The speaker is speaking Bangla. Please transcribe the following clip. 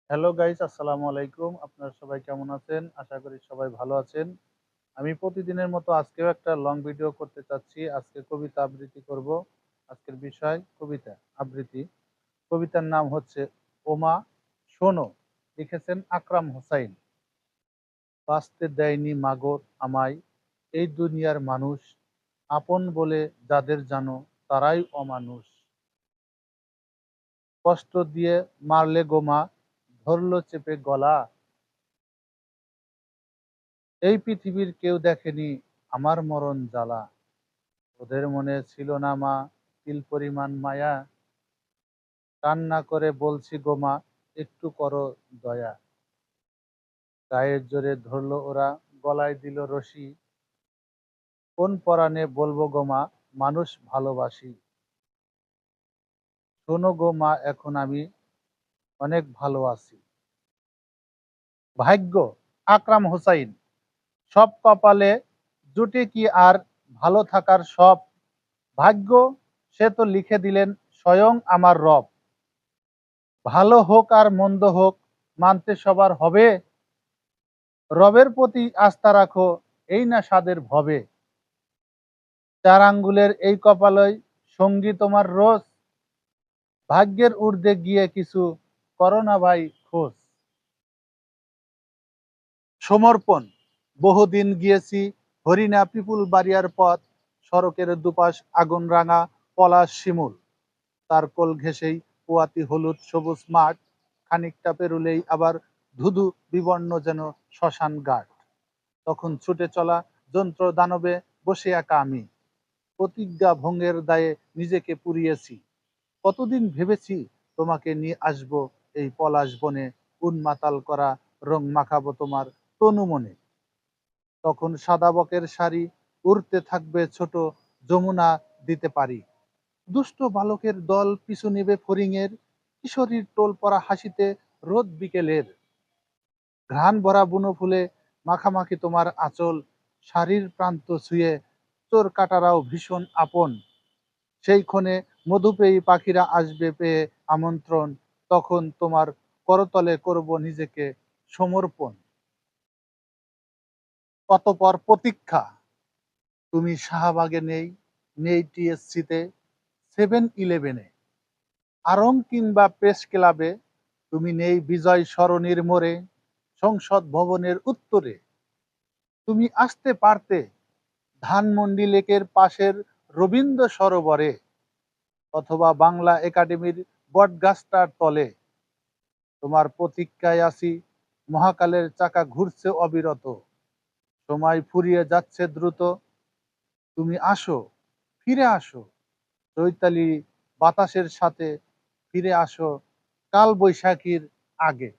হ্যালো গাইস, আসসালামু আলাইকুম। আপনারা সবাই কেমন আছেন? আশা করি সবাই ভালো আছেন। আমি প্রতিদিনের মতো আজকেও একটা লং ভিডিও করতে চাচ্ছি। আজকে কবিতা আবৃত্তি করব। আজকের বিষয় কবিতা আবৃত্তি। কবিতার নাম হচ্ছে ওমা শোনো। লিখেছেন আকরাম হোসাইন। বাঁচতে দেয়নি মাগো আমায় এই দুনিয়ার মানুষ, আপন বলে যাদের জানো তারাই অমানুষ। কষ্ট দিয়ে মারলে গো মা, ধরলো চেপে গলা। এই পৃথিবীর কেউ দেখেনি আমার মরণ জ্বালা। ওদের মনে ছিল না মা তিল পরিমাণ মায়া। কান্না করে বলছি গো মা, একটু করো দয়া। গায়ের জোরে ধরলো ওরা, গলায় দিল রশি। কোন পরাণে বলবো গো মা, মানুষ ভালোবাসি। শোনো গো মা, এখন আমি অনেক ভালো আছি। ভাগ্য, আকরাম হোসাইন। সব কপালে জুটে কি আর ভালো থাকার সব? ভাগ্য, সে তো লিখে দিলেন স্বয়ং আমার রব। ভালো হোক আর মন্দ হোক, মানতে সবার হবে। রবের প্রতি আস্থা রাখো, এই না সাদের ভবে। চার আঙ্গুলের এই কপালই সঙ্গী তোমার রোজ। ভাগ্যের ঊর্ধ্বে গিয়ে কিছু করো না ভাই খোঁজ। সমর্পণ, বহুদিন গিয়েছি হরিণা পিপুল বাড়িয়ার পথ। সড়কের দুপাশ আগুন রাঙা পলাশ শিমুল। তার কোল ঘেঁষেই পোয়াতি হলুদ সবুজ মাঠ। খানিকটা পেরুলেই আবার ধুধু বিবর্ণ যেন শ্মশান ঘাট। তখন ছুটে চলা যন্ত্র দানবে বসে একা আমি। প্রতিজ্ঞা ভঙ্গের দায়ে নিজেকে পুড়িয়েছি। কতদিন ভেবেছি তোমাকে নিয়ে আসবো এই পলাশ বনে। উন্মাতাল করা রং মাখাবো তোমার তনু মনে। তখন সাদা বকের শাড়ি উড়তে থাকবে ছোট যমুনা দিতে পারি। দুষ্ট বালকের দল পিছু নেবে ফড়িংয়ের। কিশোরীর টোল পরা হাসিতে রোদ বিকেলের। ঘ্রাণ ভরা বুনো ফুলে মাখামাখি তোমার আঁচল। শাড়ির প্রান্ত ছুঁয়ে চোর কাটারাও ভীষণ আপন। সেই ক্ষণে মধুপেয়ী পাখিরা আসবে পেয়ে আমন্ত্রণ। তখন তোমার করতলে করব নিজেকে সমর্পণ। অতঃপর প্রতীক্ষা, তুমি শাহবাগে নেই, নেই টিএসসিতে, 7-11-এ, আড়ং কিংবা প্রেস ক্লাবে। তুমি নেই বিজয় সরণির মোড়ে, সংসদ ভবনের উত্তরে। তুমি আসতে পারতে ধানমন্ডি লেকের পাশের রবীন্দ্র সরোবরে, অথবা বাংলা একাডেমির বটগাছটার তলে। তোমার প্রতীক্ষায় আছি, মহাকালের চাকা ঘুরছে অবিরত। সময় ফুরিয়ে যাচ্ছে দ্রুত। তুমি আসো, ফিরে আসো চৈতালি বাতাসের সাথে। ফিরে আসো কাল বৈশাখীর আগে।